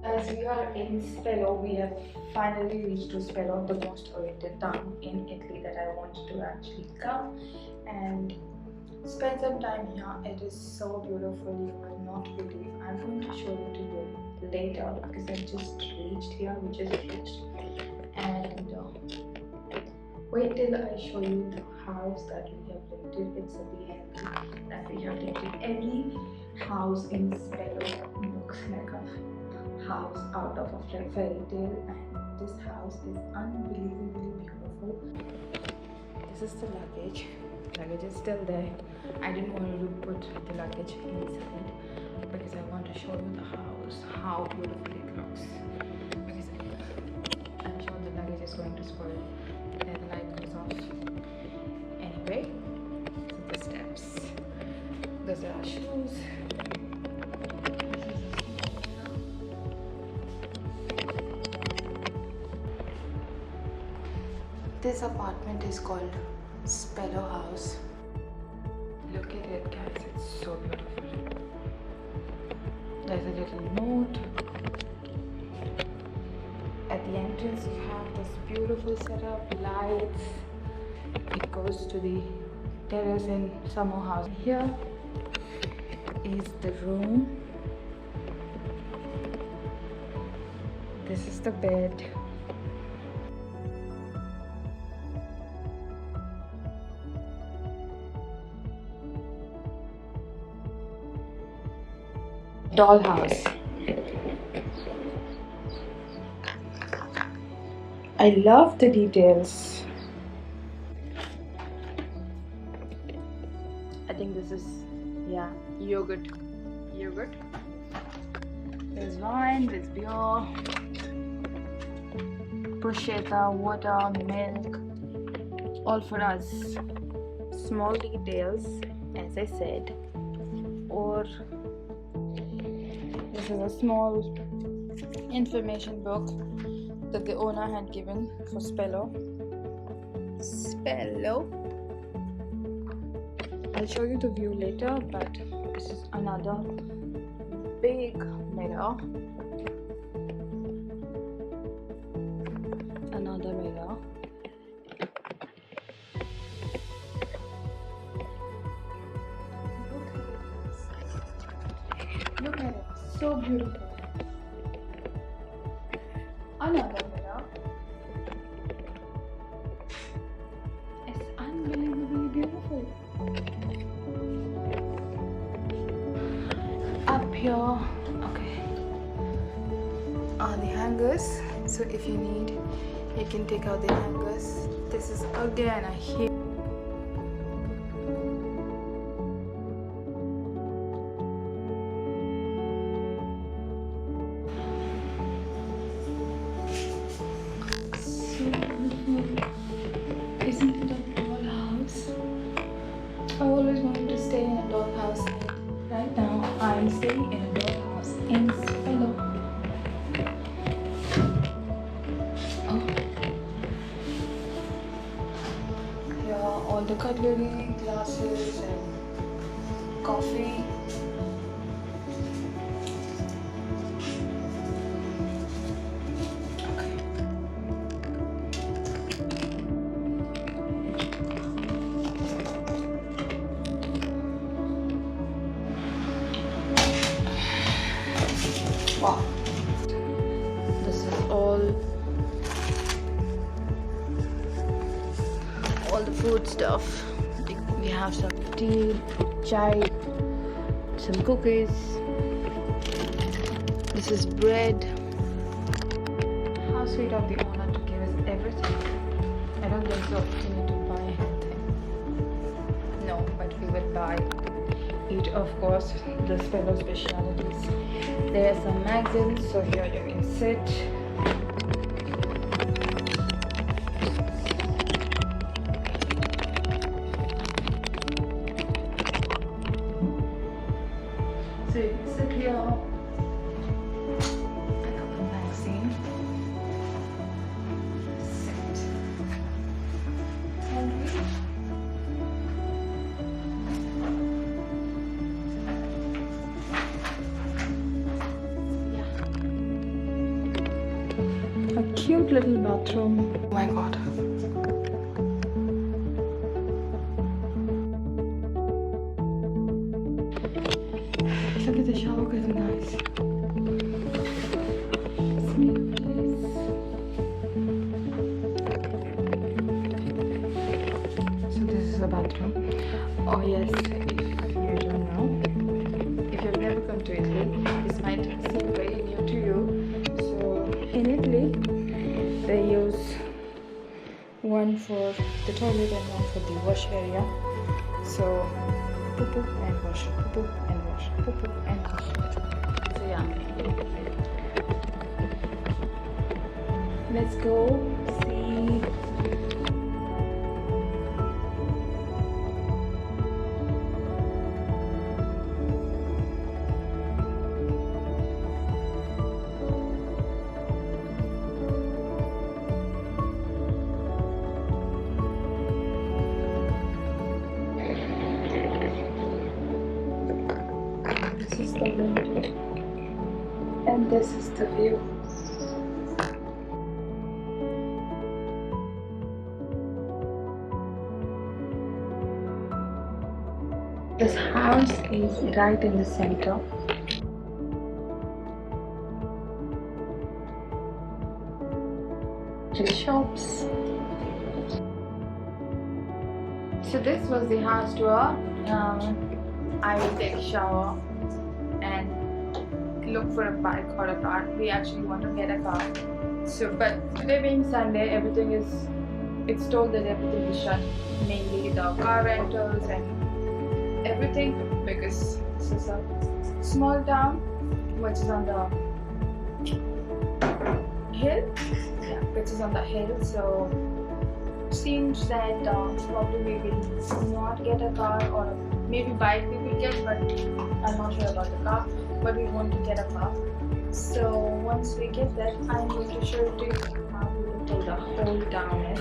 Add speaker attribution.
Speaker 1: As we are in Spello, we have finally reached to Spello, the most awaited town in Italy that I wanted to actually come and spend some time here. It is so beautiful, you will not believe. I'm going to show it to you later because I just reached here, we just reached. And wait till I show you the house that we have rented. It's a B&B that we have rented. Every house in Spello looks like a house out of a fairy tale, and this house is unbelievably beautiful. This is the luggage. Luggage is still there. I didn't want to put the luggage inside because I want to show you the house, how beautiful it looks. Because I'm sure the luggage is going to spoil when the light goes off. Anyway, the steps. Those are our shoes. This apartment is called Spello House. Look at it, guys, it's so beautiful. There's a little note. At the entrance you have this beautiful setup, lights. It goes to the terrace in summer house. Here is the room. This is the bed. Dollhouse. I love the details. I think this is, yeah, yogurt. There's wine, there's beer, bruschetta, water, milk, all for us. Small details, as I said. Or this is a small information book that the owner had given for Spello. I'll show you the view later, but this is another big mirror. Another mirror. Look at it. So beautiful. Another mirror. It's unbelievably beautiful. Up here, okay, are the hangers. So if you need, you can take out the hangers. This is again a huge. Isn't it a dollhouse? I always wanted to stay in a dollhouse. Right now, I'm staying in a dollhouse in Spello. Oh. Here are all the cutlery, glasses, and coffee. Wow. This is all the food stuff. We have some tea, chai, some cookies. This is bread. How sweet of the owner to give us everything. I don't think so we need to buy anything. No, but we will eat, of course, the Spello specialities. There are some magazines, so here you can sit. So you can sit here, pick up a magazine, sit, and read. Yeah. cute little bathroom. Oh my god. Look at the shower curtain, guys. So this is the bathroom. Oh yes, if you don't know, if you've never come to Italy, this might seem very new to you. So in Italy, they use one for the toilet and one for the wash area. So poo-poo and wash, poo-poo and wash, poo-poo and wash. So yeah, let's go see. This is the window, and this is the view. This house is right in the center. The shops. So this was the house tour. I will take a shower and look for a bike or a car. We actually want to get a car. So, but today being Sunday, it's told that everything is shut, mainly the car rentals and everything, because this is a small town which is on the hill. Yeah, which is on the hill. So seems that probably we will not get a car, or maybe bike we will get, but I'm not sure about the car. But we want to get a car. So once we get that, I'm going to show you how beautiful the whole town is.